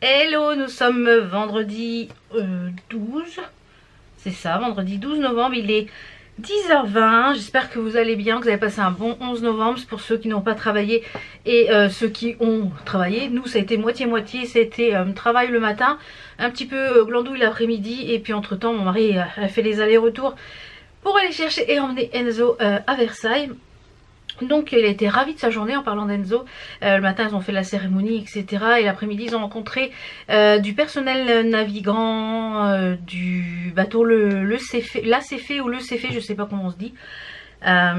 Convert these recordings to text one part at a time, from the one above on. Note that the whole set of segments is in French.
Hello, nous sommes vendredi 12, c'est ça, vendredi 12 novembre, il est 10h20, j'espère que vous allez bien, que vous avez passé un bon 11 novembre, pour ceux qui n'ont pas travaillé et ceux qui ont travaillé. Nous ça a été moitié-moitié, c'était travail le matin, un petit peu glandouille l'après-midi et puis entre temps mon mari a fait les allers-retours pour aller chercher et emmener Enzo à Versailles. Donc il a été ravi de sa journée en parlant d'Enzo. Le matin ils ont fait la cérémonie etc. Et l'après-midi ils ont rencontré du personnel navigant du bateau l'ACF ou le CF, je sais pas comment on se dit. Ça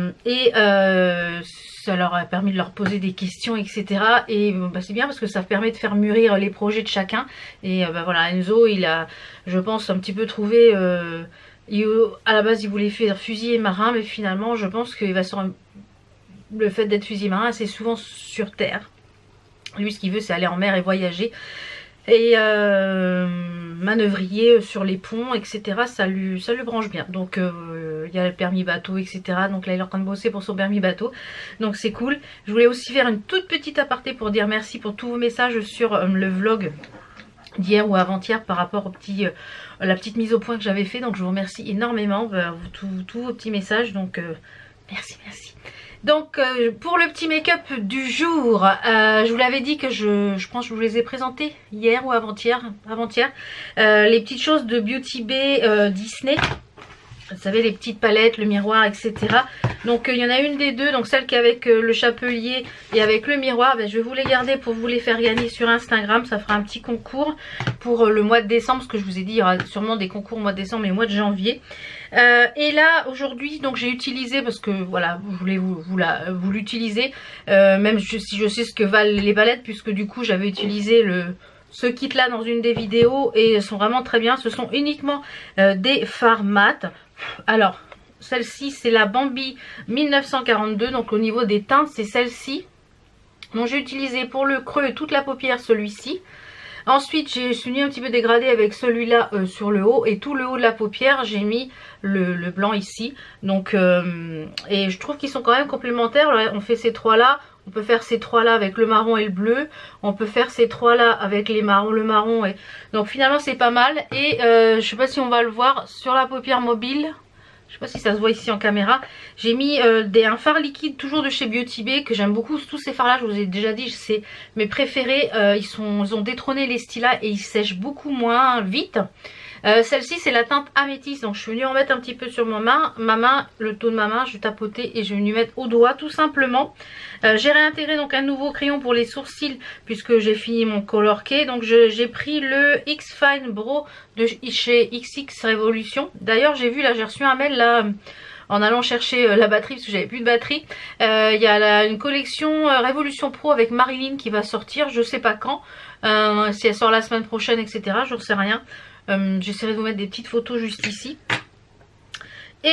leur a permis de leur poser des questions etc. Et bah, c'est bien parce que ça permet de faire mûrir les projets de chacun. Et bah, voilà, Enzo il a je pense un petit peu trouvé... à la base il voulait faire fusilier marin mais finalement je pense qu'il va se rendre... Le fait d'être fusilier marin assez souvent sur terre. Lui ce qu'il veut c'est aller en mer et voyager. Et manœuvrier sur les ponts etc. Ça lui branche bien. Donc il y a le permis bateau etc. Donc là il est en train de bosser pour son permis bateau. Donc c'est cool. Je voulais aussi faire une toute petite aparté pour dire merci pour tous vos messages sur le vlog d'hier ou avant-hier par rapport au petit, la petite mise au point que j'avais fait. Donc je vous remercie énormément tous vos petits messages. Donc merci. Donc pour le petit make-up du jour, je vous l'avais dit que je pense que je vous les ai présentés hier ou avant-hier, les petites choses de Beauty Bay Disney. Vous savez, les petites palettes, le miroir, etc. Donc il y en a une des deux, donc celle qui est avec le chapelier et avec le miroir, ben, je vais vous les garder pour vous les faire gagner sur Instagram. Ça fera un petit concours pour le mois de décembre, parce que je vous ai dit il y aura sûrement des concours au mois de décembre et au mois de janvier. Et là aujourd'hui donc j'ai utilisé, parce que voilà je voulais vous l'utiliser, même si je sais ce que valent les palettes, puisque du coup j'avais utilisé ce kit là dans une des vidéos et elles sont vraiment très bien. Ce sont uniquement des fards mat. Alors celle-ci c'est la Bambi 1942, donc au niveau des teintes c'est celle-ci. Donc j'ai utilisé pour le creux et toute la paupière celui-ci. Ensuite j'ai mis un petit peu dégradé avec celui-là sur le haut, et tout le haut de la paupière j'ai mis le blanc ici. Donc et je trouve qu'ils sont quand même complémentaires. Alors, on fait ces trois là, on peut faire ces trois là avec le marron et le bleu, on peut faire ces trois là avec le marron et donc finalement c'est pas mal. Et je sais pas si on va le voir sur la paupière mobile. Je sais pas si ça se voit ici en caméra. J'ai mis un fard liquide toujours de chez Beauty Bay que j'aime beaucoup. Tous ces fards là je vous ai déjà dit c'est mes préférés. Ils ont détrôné les Stila et ils sèchent beaucoup moins vite. Celle-ci c'est la teinte améthyste, donc je suis venue en mettre un petit peu sur ma main, le dos de ma main, je vais tapoter et je vais venir mettre au doigt tout simplement. J'ai réintégré donc un nouveau crayon pour les sourcils puisque j'ai fini mon color key. Donc j'ai pris le X Fine Bro de chez XX Revolution. D'ailleurs j'ai vu là, j'ai reçu un mail là en allant chercher la batterie parce que j'avais plus de batterie. Il y a une collection Révolution Pro avec Marilyn qui va sortir, je sais pas quand, si elle sort la semaine prochaine etc, je ne sais rien. J'essaierai de vous mettre des petites photos juste ici. Et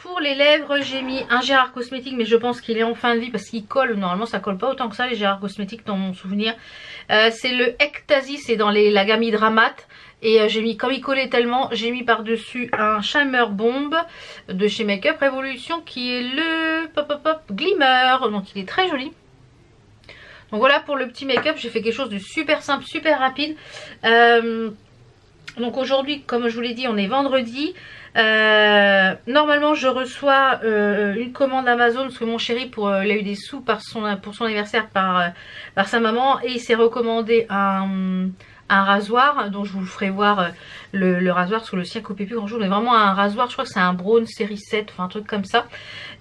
pour les lèvres j'ai mis un Gérard Cosmétique, mais je pense qu'il est en fin de vie parce qu'il colle. Normalement ça colle pas autant que ça les Gérard Cosmétiques dans mon souvenir. C'est le Ecstasy, c'est dans la gamme Hydramat. Et j'ai mis, comme il collait tellement, j'ai mis par dessus un Shimmer Bomb de chez Makeup Revolution qui est le Glimmer. Donc il est très joli. Donc voilà pour le petit make-up, j'ai fait quelque chose de super simple, super rapide. Donc aujourd'hui, comme je vous l'ai dit, on est vendredi. Normalement je reçois une commande Amazon parce que mon chéri il a eu des sous pour son anniversaire par sa maman, et il s'est recommandé un rasoir. Donc je vous ferai voir le rasoir parce que le sien copiait plus grand chose, mais vraiment un rasoir, je crois que c'est un Braun série 7, enfin un truc comme ça.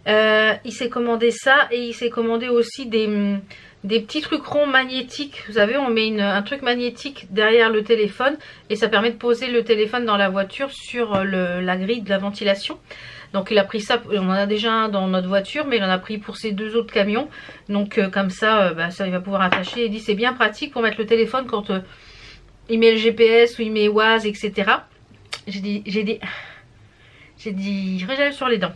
Il s'est commandé ça, et il s'est commandé aussi des petits trucs ronds magnétiques. Vous savez, on met un truc magnétique derrière le téléphone et ça permet de poser le téléphone dans la voiture sur la grille de la ventilation. Donc il a pris ça, on en a déjà un dans notre voiture, mais il en a pris pour ses deux autres camions. Donc comme ça, ça il va pouvoir attacher. Il dit c'est bien pratique pour mettre le téléphone quand il met le GPS ou il met Waze, etc. J'ai dit gel sur les dents.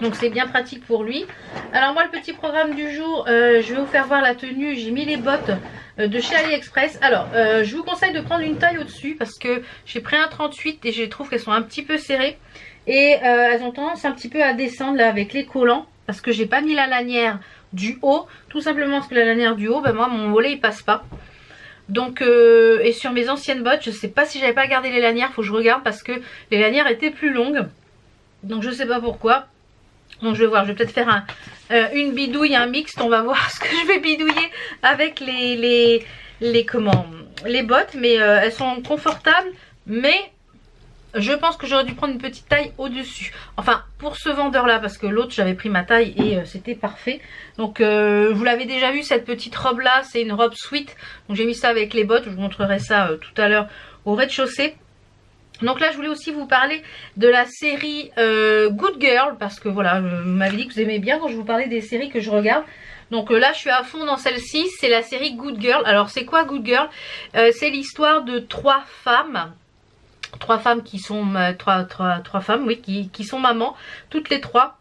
Donc c'est bien pratique pour lui. Alors moi le petit programme du jour, je vais vous faire voir la tenue. J'ai mis les bottes de chez AliExpress. Alors je vous conseille de prendre une taille au-dessus parce que j'ai pris un 38 et je trouve qu'elles sont un petit peu serrées. Et elles ont tendance un petit peu à descendre là avec les collants. Parce que j'ai pas mis la lanière du haut. Tout simplement parce que la lanière du haut, ben moi mon mollet il passe pas. Donc et sur mes anciennes bottes, je sais pas si j'avais pas gardé les lanières, faut que je regarde parce que les lanières étaient plus longues. Donc je sais pas pourquoi. Donc je vais voir, je vais peut-être faire une bidouille, un mixte, on va voir ce que je vais bidouiller avec les bottes, mais elles sont confortables, mais je pense que j'aurais dû prendre une petite taille au-dessus. Enfin, pour ce vendeur-là, parce que l'autre, j'avais pris ma taille et c'était parfait. Donc, vous l'avez déjà vu, cette petite robe-là, c'est une robe sweat. Donc, j'ai mis ça avec les bottes. Je vous montrerai ça tout à l'heure au rez-de-chaussée. Donc là, je voulais aussi vous parler de la série Good Girl. Parce que voilà, vous m'avez dit que vous aimez bien quand je vous parlais des séries que je regarde. Donc là, je suis à fond dans celle-ci. C'est la série Good Girl. Alors, c'est quoi Good Girl? C'est l'histoire de trois femmes qui sont trois femmes, oui, qui sont mamans, toutes les trois,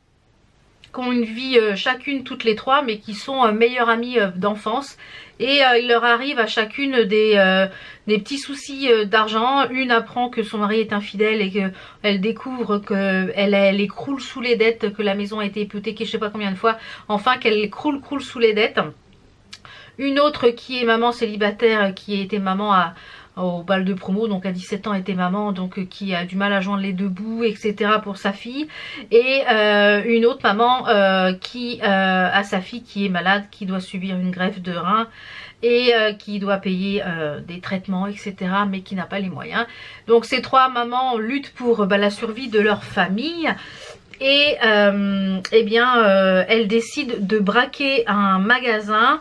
qui ont une vie chacune toutes les trois, mais qui sont meilleures amies d'enfance. Et il leur arrive à chacune des petits soucis d'argent. Une apprend que son mari est infidèle et qu'elle découvre qu'elle écroule sous les dettes, que la maison a été hypothéquée je sais pas combien de fois, enfin qu'elle croule sous les dettes. Une autre qui est maman célibataire, qui était maman au bal de promo, donc à 17 ans était maman, donc qui a du mal à joindre les deux bouts, etc. pour sa fille. Et une autre maman qui a sa fille qui est malade, qui doit subir une greffe de rein et qui doit payer des traitements, etc. mais qui n'a pas les moyens. Donc ces trois mamans luttent pour la survie de leur famille. Et eh bien elle décide de braquer un magasin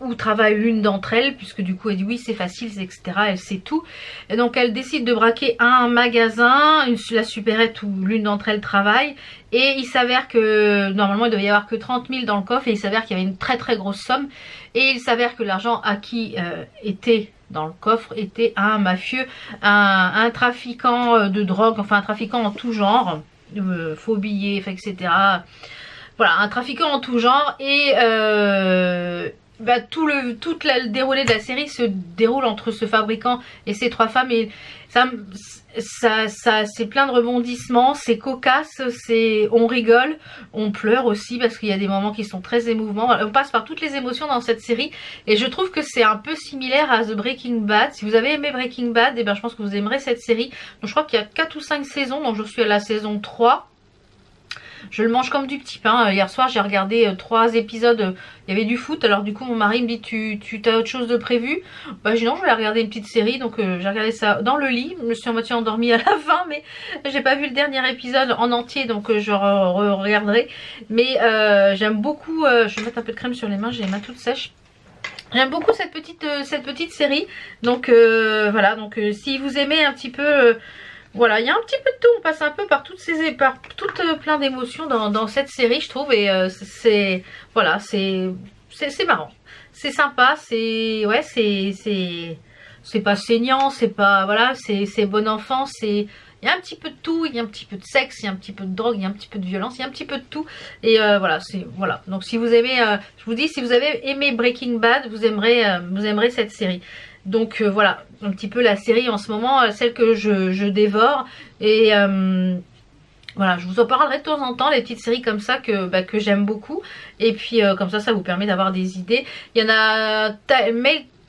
où travaille l'une d'entre elles, puisque du coup elle dit oui c'est facile, etc. Elle sait tout. Et donc elle décide de braquer un magasin, la supérette où l'une d'entre elles travaille. Et il s'avère que normalement il devait y avoir que 30 000 dans le coffre, et il s'avère qu'il y avait une très très grosse somme. Et il s'avère que l'argent acquis était dans le coffre était un mafieux, un trafiquant de drogue, enfin un trafiquant en tout genre. Faux billets, etc. Voilà, un trafiquant en tout genre. Et tout le déroulé de la série se déroule entre ce fabricant et ces trois femmes. Et ça c'est plein de rebondissements, c'est cocasse, on rigole, on pleure aussi parce qu'il y a des moments qui sont très émouvants. On passe par toutes les émotions dans cette série et je trouve que c'est un peu similaire à The Breaking Bad. Si vous avez aimé Breaking Bad, et je pense que vous aimerez cette série. Donc je crois qu'il y a 4 ou 5 saisons, donc je suis à la saison 3. Je le mange comme du petit pain. Hier soir j'ai regardé 3 épisodes. Il y avait du foot. Alors du coup mon mari me dit tu as autre chose de prévu? Bah je dis non, je vais regarder une petite série. Donc j'ai regardé ça dans le lit. Je me suis à moitié endormie à la fin, mais j'ai pas vu le dernier épisode en entier, donc je regarderai. Mais j'aime beaucoup. Je vais mettre un peu de crème sur les mains, j'ai les mains toutes sèches. J'aime beaucoup cette petite série. Donc voilà, donc si vous aimez un petit peu... voilà, il y a un petit peu de tout, on passe un peu par plein d'émotions dans cette série, je trouve. Et voilà, c'est marrant, c'est sympa, c'est pas saignant, c'est pas, voilà, c'est bon enfant, il y a un petit peu de tout, il y a un petit peu de sexe, il y a un petit peu de drogue, il y a un petit peu de violence, il y a un petit peu de tout. Et voilà, voilà. Donc si vous aimez, je vous dis, si vous avez aimé Breaking Bad, vous aimerez cette série. Donc voilà, un petit peu la série en ce moment, celle que je dévore. Et voilà, je vous en parlerai de temps en temps, les petites séries comme ça que j'aime beaucoup. Et puis comme ça vous permet d'avoir des idées. Il y en a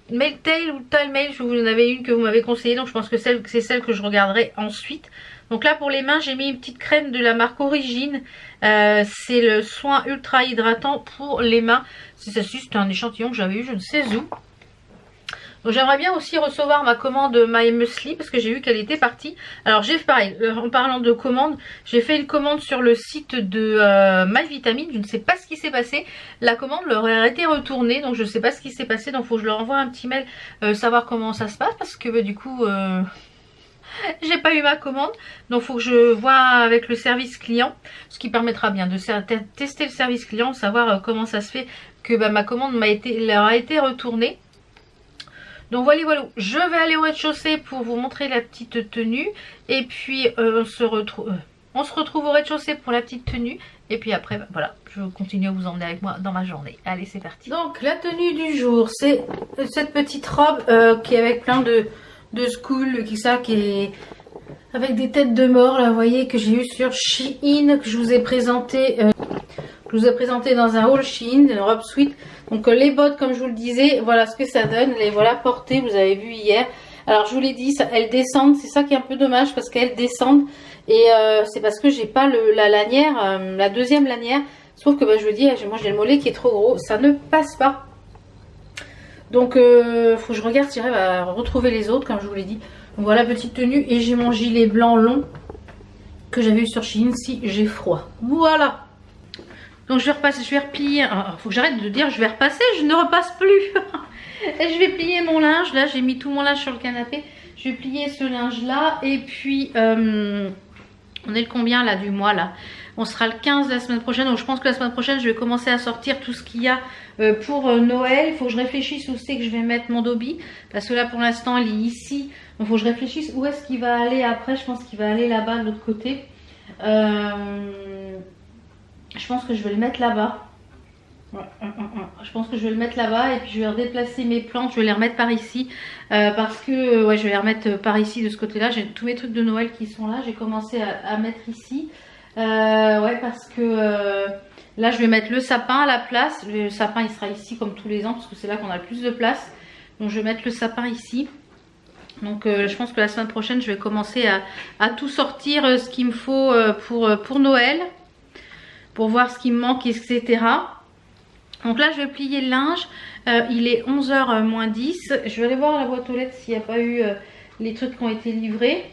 Mailtail ou Tile, vous en avez une que vous m'avez conseillée, donc je pense que c'est celle que je regarderai ensuite. Donc là pour les mains j'ai mis une petite crème de la marque Origine, c'est le soin ultra hydratant pour les mains. C'est celle-ci, c'était un échantillon que j'avais eu je ne sais où. Donc j'aimerais bien aussi recevoir ma commande My Muesli parce que j'ai vu qu'elle était partie. Alors j'ai pareil, en parlant de commande, j'ai fait une commande sur le site de My Vitamine. Je ne sais pas ce qui s'est passé. La commande leur a été retournée, donc je ne sais pas ce qui s'est passé. Donc il faut que je leur envoie un petit mail, savoir comment ça se passe, parce que du coup j'ai pas eu ma commande. Donc il faut que je vois avec le service client, ce qui permettra bien de tester le service client, savoir comment ça se fait que ma commande leur a été retournée. Donc voilà, je vais aller au rez-de-chaussée pour vous montrer la petite tenue. Et puis on se retrouve au rez-de-chaussée pour la petite tenue. Et puis après, voilà, je continue à vous emmener avec moi dans ma journée. Allez, c'est parti. Donc la tenue du jour, c'est cette petite robe qui est avec plein de school, qui est avec des têtes de mort. Là, vous voyez, que j'ai eu sur Shein, que je vous ai présenté Je vous ai présenté dans un haul Shein, une robe sweat. Donc les bottes, comme je vous le disais, voilà ce que ça donne. Les voilà portées, vous avez vu hier. Alors je vous l'ai dit, elles descendent. C'est ça qui est un peu dommage parce qu'elles descendent. Et c'est parce que j'ai pas la lanière, la deuxième lanière. Sauf que je vous dis, moi j'ai le mollet qui est trop gros. Ça ne passe pas. Donc faut que je regarde si j'arrive à retrouver les autres, comme je vous l'ai dit. Donc voilà, petite tenue. Et j'ai mon gilet blanc long que j'avais eu sur Shein si j'ai froid. Voilà. Donc je vais repasser, je vais replier. Faut que j'arrête de dire je vais repasser, je ne repasse plus. Et je vais plier mon linge. Là, j'ai mis tout mon linge sur le canapé. Je vais plier ce linge là. Et puis, on est le combien là du mois là? On sera le 15 la semaine prochaine. Donc je pense que la semaine prochaine, je vais commencer à sortir tout ce qu'il y a pour Noël. Il faut que je réfléchisse où c'est que je vais mettre mon Dobby. Parce que là, pour l'instant, il est ici. Donc il faut que je réfléchisse où est-ce qu'il va aller après. Je pense qu'il va aller là-bas de l'autre côté. Je pense que je vais le mettre là-bas. Je pense que je vais le mettre là-bas et puis je vais redéplacer mes plantes. Je vais les remettre par ici parce que ouais, je vais les remettre par ici de ce côté-là. J'ai tous mes trucs de Noël qui sont là. J'ai commencé à mettre ici. Ouais, parce que là, je vais mettre le sapin à la place. Le sapin, il sera ici comme tous les ans parce que c'est là qu'on a le plus de place. Donc, je vais mettre le sapin ici. Donc je pense que la semaine prochaine, je vais commencer à tout sortir ce qu'il me faut pour Noël. Pour voir ce qui me manque, etc. Donc là, je vais plier le linge. Il est 11h moins 10. Je vais aller voir à la boîte aux lettres s'il n'y a pas eu les trucs qui ont été livrés.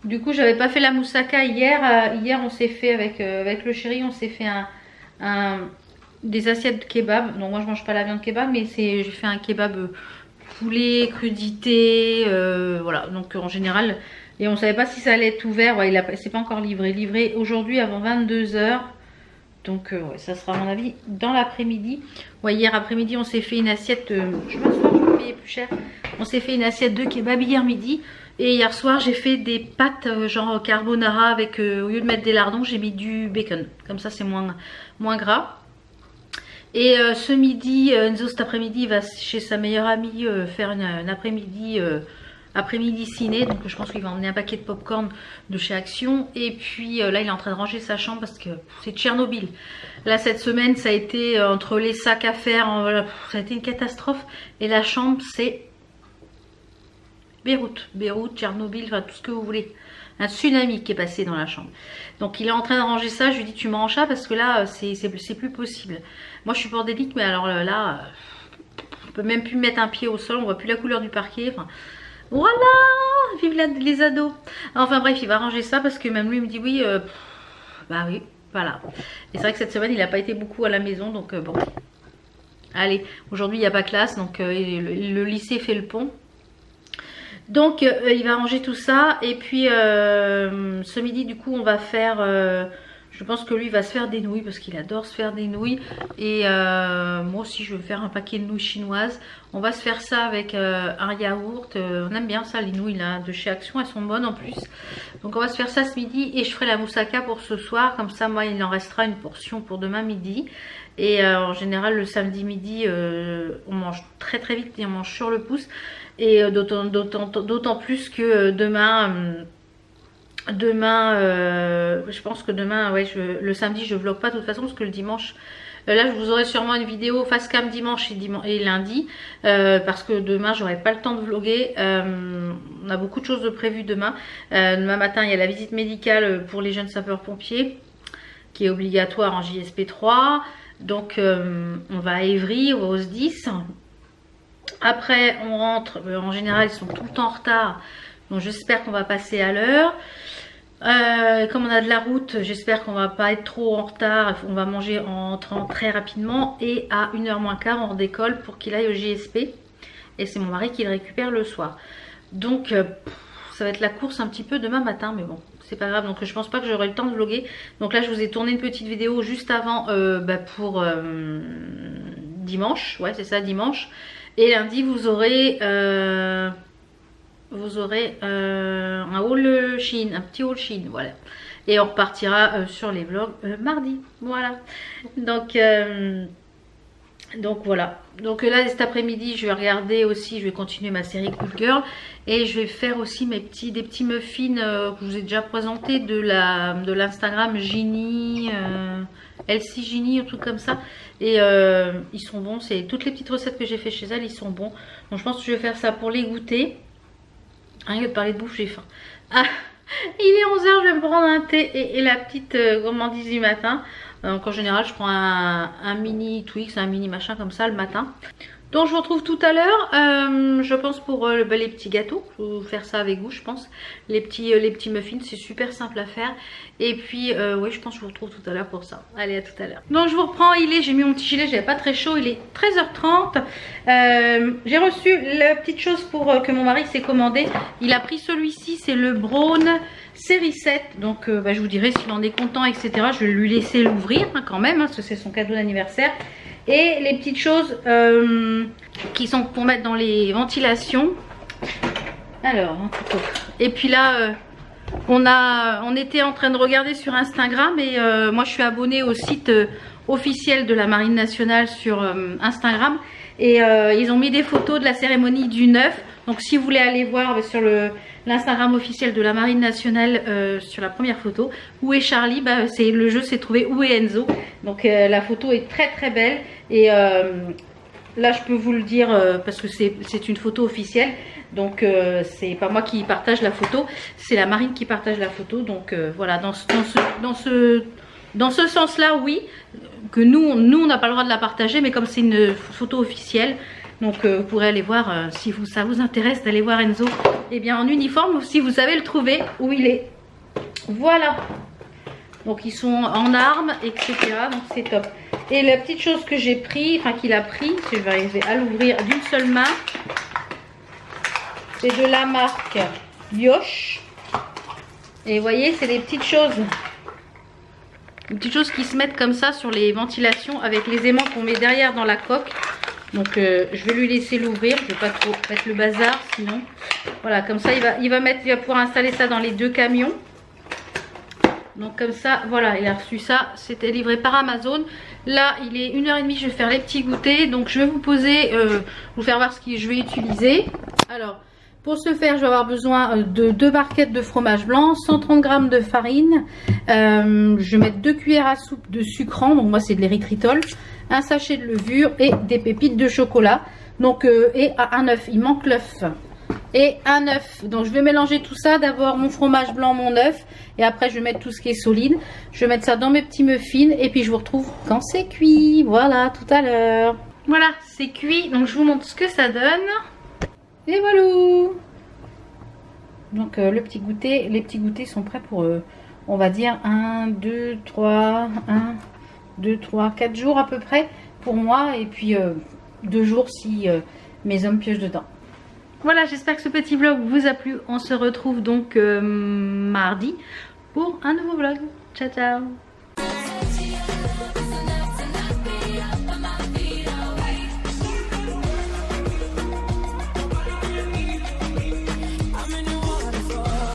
Du coup, j'avais pas fait la moussaka hier. Hier, on s'est fait avec le chéri, on s'est fait des assiettes de kebab. Donc moi, je mange pas la viande kebab, mais j'ai fait un kebab poulet, crudité. Voilà, donc en général... Et on ne savait pas si ça allait être ouvert. Ouais, c'est pas encore livré. Livré aujourd'hui avant 22 h. Donc ouais, ça sera à mon avis dans l'après-midi. Ouais, hier après-midi on s'est fait une assiette. Je m'assois, je vais payer plus cher. On s'est fait une assiette de kebab hier midi. Et hier soir j'ai fait des pâtes genre carbonara avec au lieu de mettre des lardons, j'ai mis du bacon. Comme ça c'est moins gras. Et ce midi, Enzo cet après-midi va chez sa meilleure amie faire une après-midi ciné, donc je pense qu'il va emmener un paquet de popcorn de chez Action. Et puis là il est en train de ranger sa chambre parce que c'est Tchernobyl. Là cette semaine ça a été entre les sacs à faire, ça a été une catastrophe. Et la chambre c'est Beyrouth, Tchernobyl, enfin tout ce que vous voulez. Un tsunami qui est passé dans la chambre. Donc il est en train de ranger ça, je lui dis tu manges ça parce que là c'est plus possible. Moi je suis bordélique mais alors là on peut même plus mettre un pied au sol, on voit plus la couleur du parquet, enfin... Voilà, vive les ados. Enfin bref, il va ranger ça parce que même lui il me dit oui, bah oui, voilà. Et c'est vrai que cette semaine il n'a pas été beaucoup à la maison, donc bon. Allez, aujourd'hui il n'y a pas classe, donc le lycée fait le pont. Donc il va ranger tout ça et puis ce midi du coup on va faire... je pense que lui va se faire des nouilles parce qu'il adore se faire des nouilles. Et moi aussi je vais faire un paquet de nouilles chinoises. On va se faire ça avec un yaourt. On aime bien ça les nouilles là de chez Action, elles sont bonnes en plus. Donc on va se faire ça ce midi et je ferai la moussaka pour ce soir. Comme ça moi il en restera une portion pour demain midi. Et en général le samedi midi on mange très vite et on mange sur le pouce. Et d'autant plus que demain... je pense que demain, ouais, le samedi je vlog pas de toute façon parce que le dimanche, là je vous aurai sûrement une vidéo face cam dimanche et lundi parce que demain j'aurai pas le temps de vlogger. On a beaucoup de choses de prévues demain. Demain matin il y a la visite médicale pour les jeunes sapeurs pompiers qui est obligatoire en JSP 3. Donc on va à Évry, on va au SDIS. Après on rentre, en général ils sont tout le temps en retard. Donc j'espère qu'on va passer à l'heure. Comme on a de la route, j'espère qu'on va pas être trop en retard. On va manger en entrant très rapidement. Et à 1h moins quart, on redécolle pour qu'il aille au JSP. Et c'est mon mari qui le récupère le soir. Donc ça va être la course un petit peu demain matin. Mais bon, c'est pas grave. Donc je pense pas que j'aurai le temps de vlogger. Donc là je vous ai tourné une petite vidéo juste avant pour dimanche. Ouais c'est ça, dimanche. Et lundi vous aurez... un haul Shein, un petit haul Shein, voilà. Et on repartira sur les vlogs mardi, voilà. Donc voilà. Donc là cet après-midi je vais regarder aussi, je vais continuer ma série Good Girl. Et je vais faire aussi des petits muffins que je vous ai déjà présentés de l'Instagram Ginny. Elsie Genie, un truc comme ça. Et ils sont bons. C'est toutes les petites recettes que j'ai fait chez elle, ils sont bons. Donc je pense que je vais faire ça pour les goûter. Rien que de parler de bouffe, j'ai faim. Ah, il est 11 h, je vais me prendre un thé et la petite gourmandise du matin. Donc en général, je prends un mini Twix, un mini machin comme ça le matin. Donc je vous retrouve tout à l'heure, je pense pour les petits gâteaux, je vais faire ça avec vous je pense. Les petits muffins, c'est super simple à faire. Et puis oui, je pense que je vous retrouve tout à l'heure pour ça. Allez, à tout à l'heure. Donc je vous reprends, j'ai mis mon petit gilet, j'avais pas très chaud, il est 13 h 30. J'ai reçu la petite chose pour que mon mari s'est commandé. Il a pris celui-ci, c'est le Braun série 7. Donc je vous dirai s'il en est content, etc. Je vais lui laisser l'ouvrir hein, quand même, hein, parce que c'est son cadeau d'anniversaire. Et les petites choses qui sont pour mettre dans les ventilations. Alors, et puis là, on était en train de regarder sur Instagram. Et moi, je suis abonnée au site officiel de la Marine nationale sur Instagram. Et ils ont mis des photos de la cérémonie du 9. Donc, si vous voulez aller voir sur l'Instagram officiel de la Marine nationale, sur la première photo, où est Charlie, le jeu s'est trouvé où est Enzo. Donc la photo est très très belle. Et là je peux vous le dire parce que c'est une photo officielle. Donc c'est pas moi qui partage la photo, c'est la marine qui partage la photo. Donc voilà, dans ce sens là, oui, que nous on n'a pas le droit de la partager, mais comme c'est une photo officielle, donc vous pourrez aller voir si ça vous intéresse d'aller voir Enzo bien en uniforme, ou si vous savez le trouver où il est. Voilà, donc ils sont en armes, etc. Donc c'est top. Et la petite chose que j'ai pris, enfin qu'il a pris, je vais arriver à l'ouvrir d'une seule main, c'est de la marque Yosh. Et vous voyez, c'est des petites choses. Des petites choses qui se mettent comme ça sur les ventilations avec les aimants qu'on met derrière dans la coque. Donc je vais lui laisser l'ouvrir, je ne vais pas trop mettre le bazar sinon. Voilà, comme ça il va pouvoir installer ça dans les deux camions. Donc comme ça, voilà, il a reçu ça, c'était livré par Amazon. Là il est 1 h 30, je vais faire les petits goûters. Donc je vais vous poser, vous faire voir ce que je vais utiliser. Alors pour ce faire, je vais avoir besoin de 2 barquettes de fromage blanc, 130 g de farine. Je vais mettre 2 cuillères à soupe de sucrant, donc moi c'est de l'érythritol, un sachet de levure et des pépites de chocolat. Donc et un œuf, il manque l'œuf. Et un œuf. Donc je vais mélanger tout ça. D'abord mon fromage blanc, mon œuf. Et après je vais mettre tout ce qui est solide. Je vais mettre ça dans mes petits muffins. Et puis je vous retrouve quand c'est cuit. Voilà, tout à l'heure. Voilà, c'est cuit. Donc je vous montre ce que ça donne. Et voilà. Donc les petits goûters sont prêts pour, on va dire, 1, 2, 3, 1, 2, 3, 4 jours à peu près pour moi. Et puis 2 jours si mes hommes piochent dedans. Voilà, j'espère que ce petit vlog vous a plu. On se retrouve donc mardi pour un nouveau vlog. Ciao, ciao.